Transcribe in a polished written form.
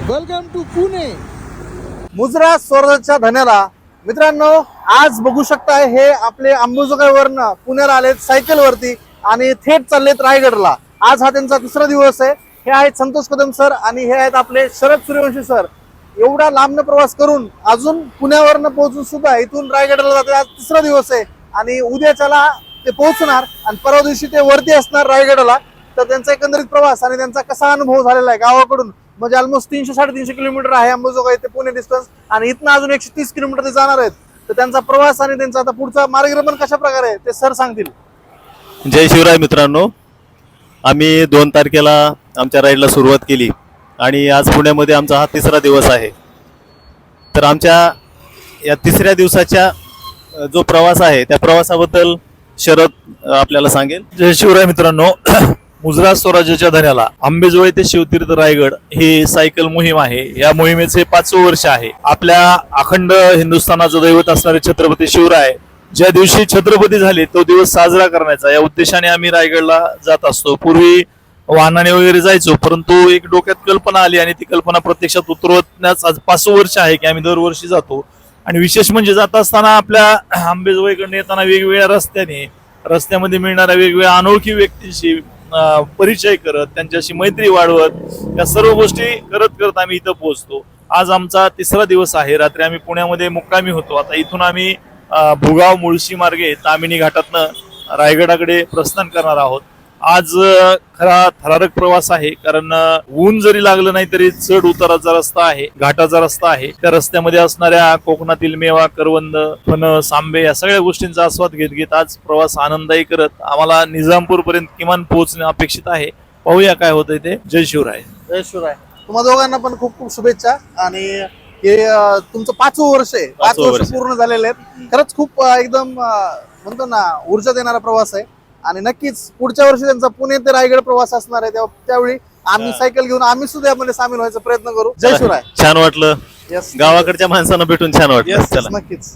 Welcome to Pune. मुजरा स्वराज्याच्या धन्याला मित्रांनो, आज बघू शकताय हे आपले अंबाजोगाईवरनं पुण्याला आलेत सायकलवरती आणि थेट चाललेत रायगडला. आज हा त्यांचा तिसरा दिवस आहे. हे आहेत संतोष कदम सर आणि हे आहेत आपले शरद सूर्यवंशी सर. एवढा लांबनं प्रवास करून अजून पुण्यावरनं पोहोचून सुद्धा इथून रायगडला जाते. आज तिसरा दिवस आहे आणि उद्याच्याला ते पोहोचणार आणि परवा दिवशी ते वरती असणार रायगडला. तर त्यांचा एकंदरीत प्रवास आणि त्यांचा कसा अनुभव झालेला आहे गावाकडून, म्हणजे ऑलमोस्ट 300-350 किलोमीटर आहे अंबाजोगाई ते पुणे डिस्टन्स आणि इथनं अजून 130 किलोमीटर ते जाणार आहेत. तर त्यांचा प्रवास आणि त्यांचा आता पुढचा मार्गक्रमण कशा प्रकारे आहे ते सर सांगतील. जय शिवराय मित्रांनो, आम्ही 2 तारखेला आमच्या राईडला सुरुवात केली आणि आज पुण्यामध्ये आमचा हा तिसरा दिवस आहे. तर आमच्या या तिसऱ्या दिवसाच्या जो प्रवास आहे त्या प्रवासाबद्दल शरद आपल्याला सांगेल. जय शिवराय मित्रांनो, मुजरा स्वराज्याच्या धन्याला अंबेजोगाई ते शिवतीर्थ रायगड ही सायकल मोहीम आहे. या मोहिमेचे 5वे वर्ष आहे. आपल्या अखंड हिंदुस्थानाचं दैवत असणारे छत्रपती शिवराय ज्या दिवशी छत्रपती झाले तो दिवस साजरा करण्याचा या उद्देशाने आम्ही रायगडला जात असतो. पूर्वी वाहनाने वगैरे जायचो, परंतु एक डोक्यात कल्पना आली आणि ती कल्पना प्रत्यक्षात उतरवण्यास आज 5वं वर्ष आहे की आम्ही दरवर्षी जातो. आणि विशेष म्हणजे जात असताना आपल्या अंबेजोगाईकडे येताना वेगवेगळ्या रस्त्यामध्ये मिळणाऱ्या वेगवेगळ्या अनोळखी व्यक्तींशी परिचय करत, त्यांच्याशी मैत्री वाढवत, या सर्व गोष्टी करत करत आम्ही इथं पोहोचतो. आज आमचा तिसरा दिवस आहे. रात्री आम्ही पुण्यामध्ये मुक्कामी होतो. आता इथून आम्ही भुगाव मुळशी मार्गे तामिनी घाटातनं रायगडाकडे प्रस्थान करणार आहोत. आज खरा थरारक प्रवास आहे, कारण ऊन जरी लागलं नाही तरी चढ उताराचा रस्ता आहे, घाटाचा रस्ता आहे. त्या रस्त्यामध्ये असणाऱ्या कोकणातील मेवा, करवंद, फणस, आंबे या सगळ्या गोष्टींचा आस्वाद घेत घेत आज प्रवास आनंददायी करत आम्हाला निजामपूर पर्यंत किमान पोहोचणे अपेक्षित आहे. पाहूया काय होतंय ते. जय शिवराय. जय शिवराय. तुम्हा दोघांना पण खूप खूप शुभेच्छा. आणि हे तुमचं 5वं वर्ष आहे. 5 वर्ष पूर्ण झालेले आहेत. खरंच खूप एकदम म्हणतो ना ऊर्जा देणारा प्रवास आहे. आणि नक्कीच पुढच्या वर्षी त्यांचा पुणे ते रायगड प्रवास असणार आहे. त्यावेळी आम्ही सायकल घेऊन आम्ही सुद्धा यामध्ये सामील व्हायचा प्रयत्न करू. जय शिवराय. छान वाटलं, यस, गावाकडच्या माणसांना भेटून छान वाटलं. यस, चला नक्कीच.